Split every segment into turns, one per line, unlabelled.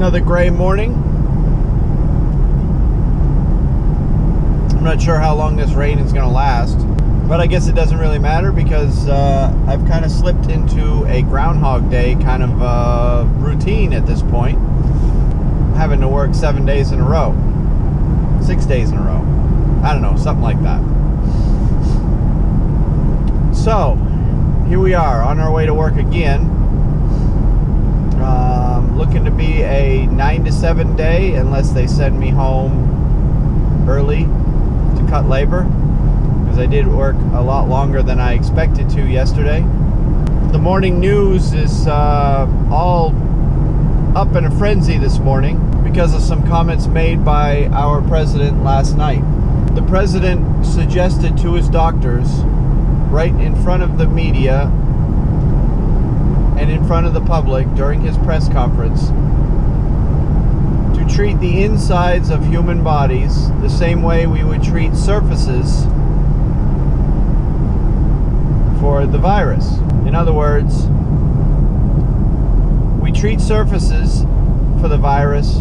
Another gray morning. I'm not sure how long this rain is going to last, but I guess it doesn't really matter because I've kind of slipped into a Groundhog Day kind of routine at this point. Having to work 7 days in a row, 6 days in a row. I don't know, something like that. So, here we are on our way to work again. Looking to be a 9 to 7 day unless they send me home early to cut labor, because I did work a lot longer than I expected to yesterday. The morning news is all up in a frenzy this morning because of some comments made by our president last night. The president suggested to his doctors, right in front of the media and in front of the public during his press conference, to treat the insides of human bodies the same way we would treat surfaces for the virus. In other words, we treat surfaces for the virus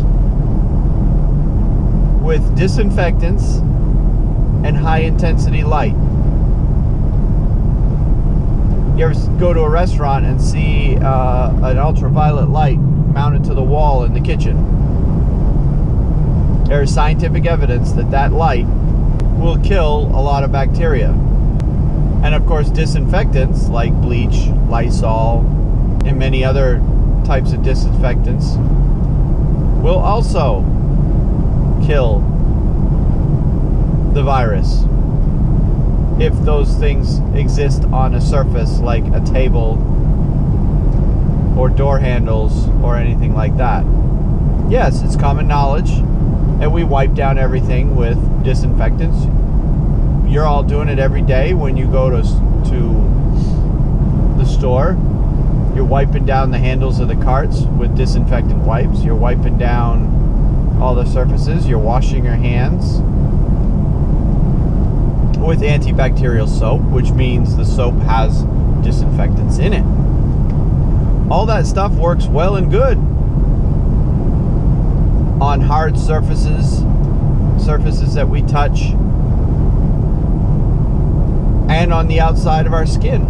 with disinfectants and high-intensity light. You ever go to a restaurant and see an ultraviolet light mounted to the wall in the kitchen? There is scientific evidence that that light will kill a lot of bacteria. And of course, disinfectants like bleach, Lysol, and many other types of disinfectants will also kill the virus if those things exist on a surface like a table or door handles or anything like that. Yes, it's common knowledge, and we wipe down everything with disinfectants. You're all doing it every day when you go to the store. You're wiping down the handles of the carts with disinfectant wipes. You're wiping down all the surfaces. You're washing your hands with antibacterial soap, which means the soap has disinfectants in it. All that stuff works well and good on hard surfaces that we touch, and on the outside of our skin.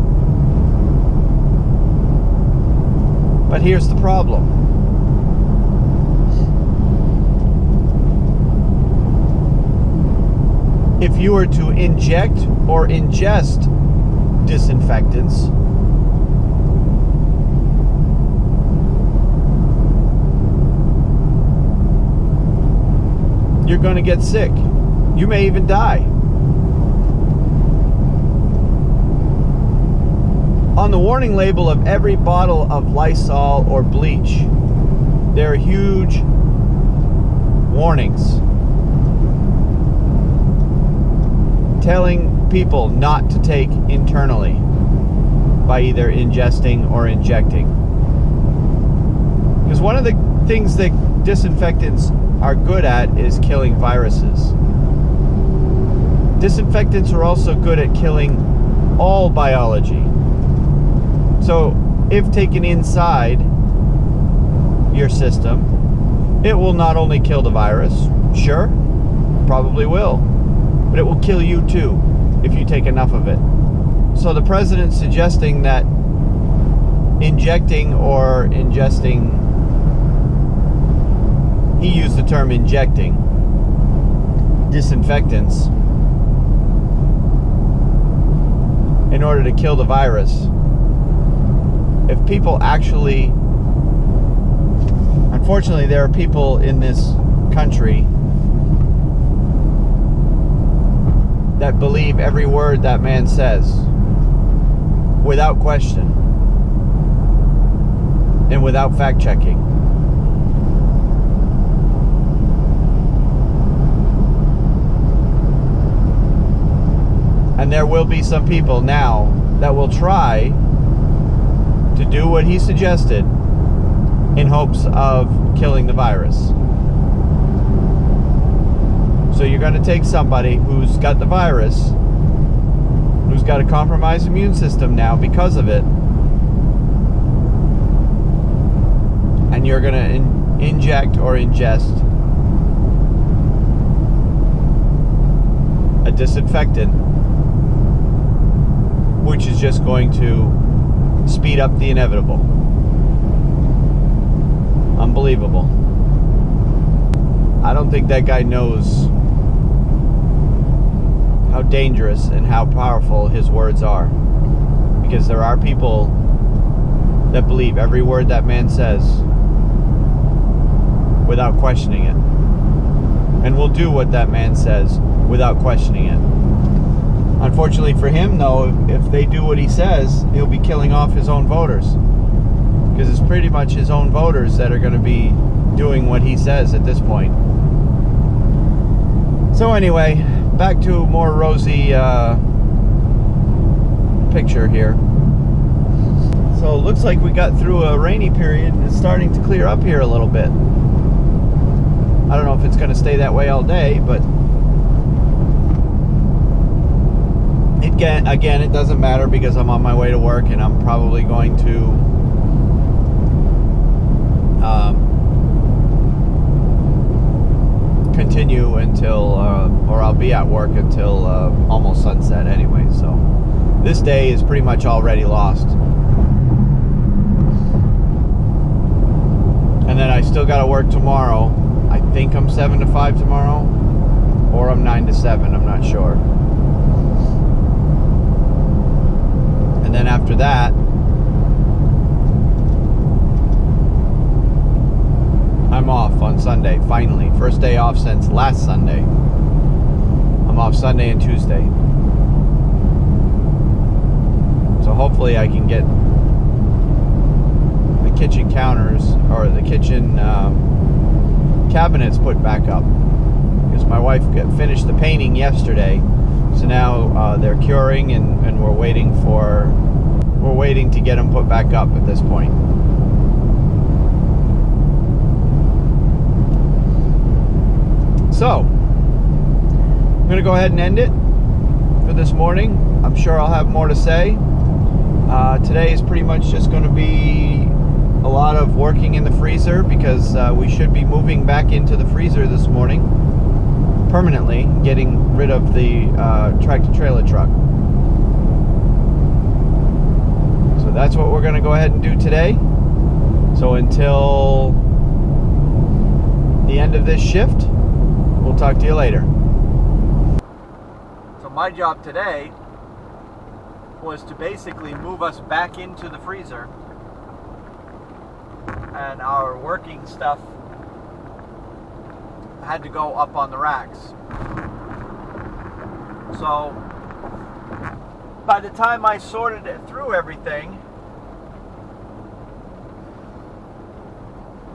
But here's the problem. If you were to inject or ingest disinfectants, you're going to get sick. You may even die. On the warning label of every bottle of Lysol or bleach, there are huge warnings telling people not to take internally by either ingesting or injecting. Because one of the things that disinfectants are good at is killing viruses. Disinfectants are also good at killing all biology. So if taken inside your system, it will not only kill the virus, sure, probably will, but it will kill you too if you take enough of it. So the president's suggesting that injecting or ingesting, he used the term injecting, disinfectants in order to kill the virus. If people actually, unfortunately, there are people in this country that believe every word that man says without question and without fact-checking. And there will be some people now that will try to do what he suggested in hopes of killing the virus. So you're going to take somebody who's got the virus, who's got a compromised immune system now because of it, and you're going to inject or ingest a disinfectant, which is just going to speed up the inevitable. Unbelievable. I don't think that guy knows how dangerous and how powerful his words are, because there are people that believe every word that man says without questioning it, and will do what that man says without questioning it. Unfortunately for him, though, if they do what he says, he'll be killing off his own voters, because it's pretty much his own voters that are going to be doing what he says at this point. So anyway, back to a more rosy picture here. So it looks like we got through a rainy period and it's starting to clear up here a little bit. I don't know if it's going to stay that way all day, but again, it doesn't matter, because I'm on my way to work and I'm probably going to continue until, or I'll be at work until almost sunset anyway. So this day is pretty much already lost. And then I still got to work tomorrow. I think I'm 7 to 5 tomorrow, or I'm 9 to 7, I'm not sure. And then after that, I'm off on Sunday, finally. First day off since last Sunday. I'm off Sunday and Tuesday. So hopefully I can get the kitchen counters, or the kitchen cabinets put back up, because my wife finished the painting yesterday. So now they're curing, and we're waiting to get them put back up at this point. So I'm going to go ahead and end it for this morning. I'm sure I'll have more to say. Today is pretty much just going to be a lot of working in the freezer, because we should be moving back into the freezer this morning permanently, getting rid of the tractor-trailer truck. So that's what we're going to go ahead and do today. So until the end of this shift, we'll talk to you later. So my job today was to basically move us back into the freezer, and our working stuff had to go up on the racks. So by the time I sorted it through everything,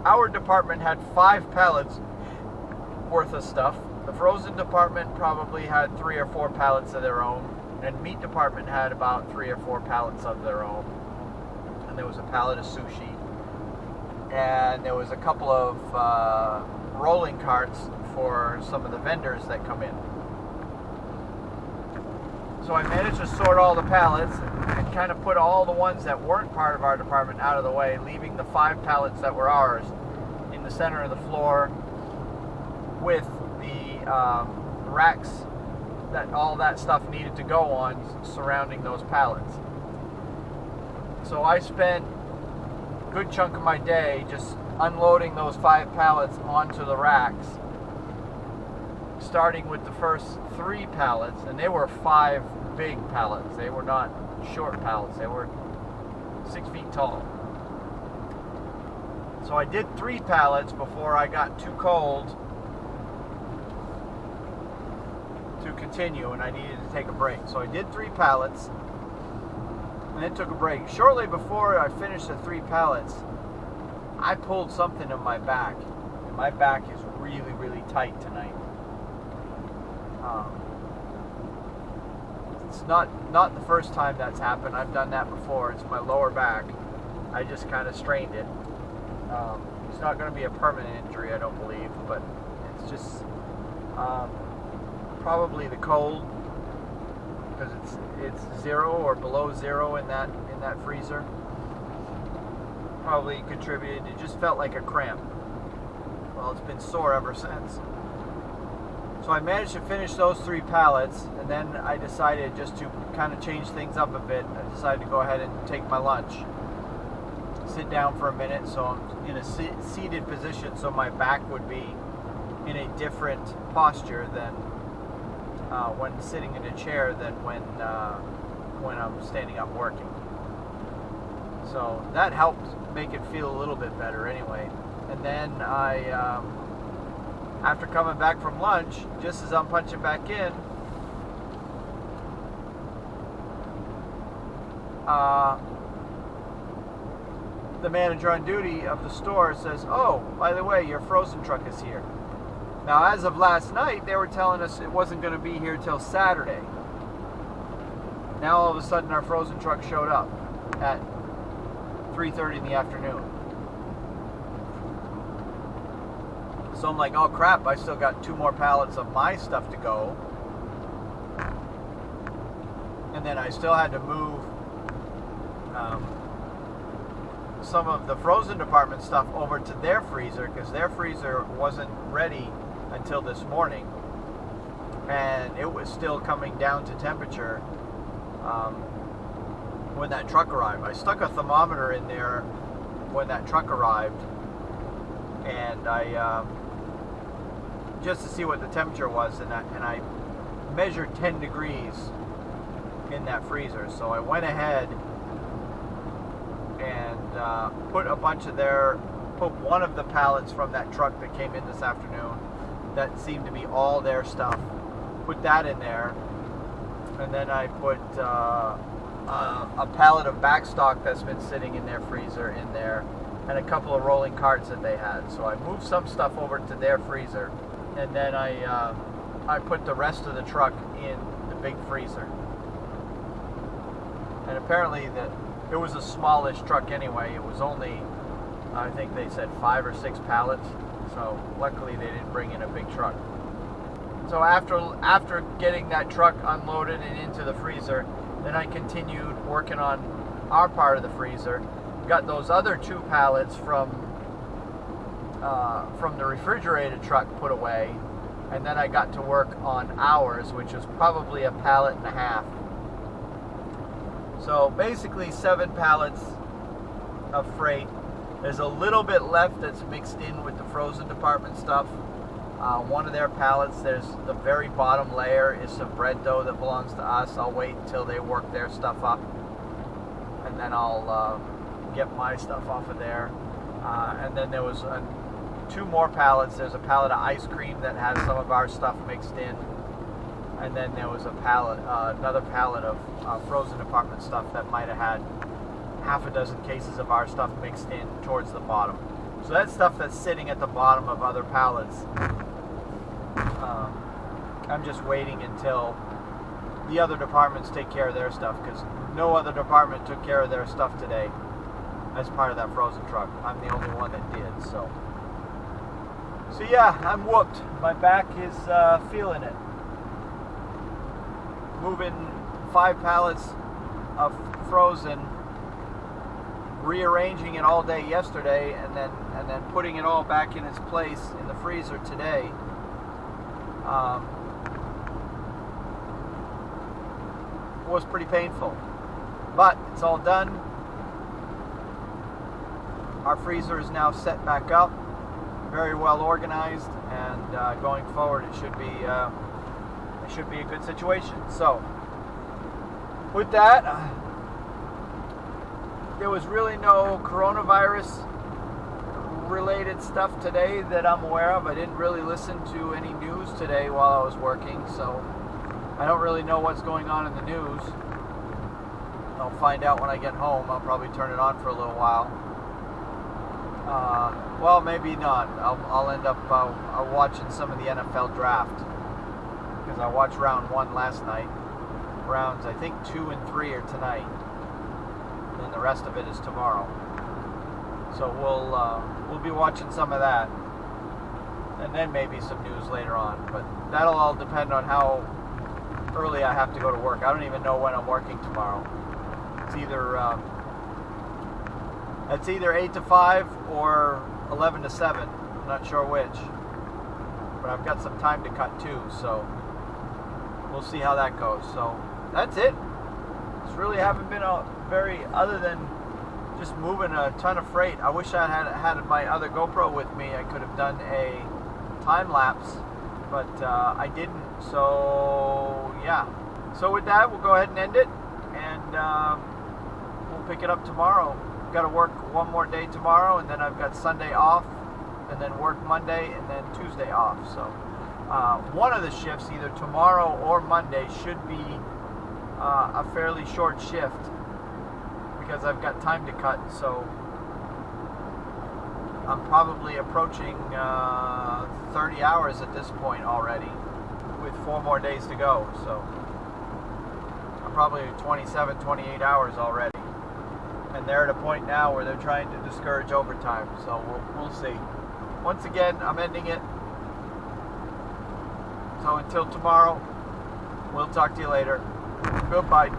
our department had 5 pallets worth of stuff. The frozen department probably had 3 or 4 pallets of their own, and meat department had about 3 or 4 pallets of their own. And there was a pallet of sushi, and there was a couple of rolling carts for some of the vendors that come in. So I managed to sort all the pallets and kind of put all the ones that weren't part of our department out of the way, leaving the 5 pallets that were ours in the center of the floor, with the racks that all that stuff needed to go on surrounding those pallets. So I spent a good chunk of my day just unloading those 5 pallets onto the racks, starting with the first 3 pallets, and they were 5 big pallets. They were not short pallets. They were 6 feet tall. So I did 3 pallets before I got too cold to continue, and I needed to take a break. So I did 3 pallets and then took a break. Shortly before I finished the 3 pallets, I pulled something in my back, and my back is really, really tight tonight. It's not the first time that's happened. I've done that before. It's my lower back. I just kind of strained it. It's not going to be a permanent injury, I don't believe, but it's just probably the cold, because it's 0 or below 0 in that freezer. Probably contributed. It just felt like a cramp. well, it's been sore ever since. So I managed to finish those 3 pallets, and then I decided just to kind of change things up a bit. I decided to go ahead and take my lunch, sit down for a minute, so I'm in a seated position, so my back would be in a different posture than when sitting in a chair than when I'm standing up working. So that helped make it feel a little bit better anyway. And then I, after coming back from lunch, just as I'm punching back in, the manager on duty of the store says, "Oh, by the way, your frozen truck is here." Now, as of last night, they were telling us it wasn't going to be here till Saturday. Now, all of a sudden, our frozen truck showed up at 3:30 in the afternoon. So I'm like, oh crap, I still got 2 more pallets of my stuff to go. And then I still had to move some of the frozen department stuff over to their freezer, because their freezer wasn't ready until this morning, and it was still coming down to temperature when that truck arrived. I stuck a thermometer in there when that truck arrived, and I just to see what the temperature was, and I measured 10 degrees in that freezer. So I went ahead and put one of the pallets from that truck that came in this afternoon, that seemed to be all their stuff, put that in there, and then I put a pallet of backstock that's been sitting in their freezer in there, and a couple of rolling carts that they had. So I moved some stuff over to their freezer, and then I put the rest of the truck in the big freezer. And apparently it was a smallish truck anyway. It was only, I think they said 5 or 6 pallets. So luckily they didn't bring in a big truck. So after getting that truck unloaded and into the freezer, then I continued working on our part of the freezer. Got those other 2 pallets from the refrigerated truck put away, and then I got to work on ours, which was probably a pallet and a half. So basically 7 pallets of freight. There's a little bit left that's mixed in with the frozen department stuff. One of their pallets, there's the very bottom layer is some bread dough that belongs to us. I'll wait until they work their stuff up, and then I'll get my stuff off of there. And then there was 2 more pallets. There's a pallet of ice cream that has some of our stuff mixed in, and then there was another pallet of frozen department stuff that might have had half a dozen cases of our stuff mixed in towards the bottom. So that stuff that's sitting at the bottom of other pallets, I'm just waiting until the other departments take care of their stuff, because no other department took care of their stuff today as part of that frozen truck. I'm the only one that did. So yeah, I'm whooped. My back is feeling it. Moving 5 pallets of frozen, rearranging it all day yesterday, and then putting it all back in its place in the freezer today. Was pretty painful, but it's all done. Our freezer is now set back up, very well organized, and going forward it should be a good situation. So with that, there was really no coronavirus related stuff today that I'm aware of. I didn't really listen to any news today while I was working, so I don't really know what's going on in the news. I'll find out when I get home. I'll probably turn it on for a little while. Well, maybe not. I'll end up watching some of the NFL draft, because I watched round 1 last night. Rounds, I think 2 and 3 are tonight, and the rest of it is tomorrow. So we'll be watching some of that, and then maybe some news later on. But that'll all depend on how early I have to go to work. I don't even know when I'm working tomorrow. It's either 8 to 5 or 11 to 7. I'm not sure which. But I've got some time to cut too, so we'll see how that goes. So that's it. It's really haven't been a very, other than just moving a ton of freight. I wish I had my other GoPro with me. I could have done a time lapse, but I didn't. So yeah. So with that, we'll go ahead and end it, and we'll pick it up tomorrow. Got to work one more day tomorrow, and then I've got Sunday off, and then work Monday, and then Tuesday off. So one of the shifts, either tomorrow or Monday, should be a fairly short shift because I've got time to cut. So I'm probably approaching 30 hours at this point already, with 4 more days to go. So I'm probably 27, 28 hours already. And they're at a point now where they're trying to discourage overtime. So we'll see. Once again, I'm ending it. So until tomorrow, we'll talk to you later. Goodbye.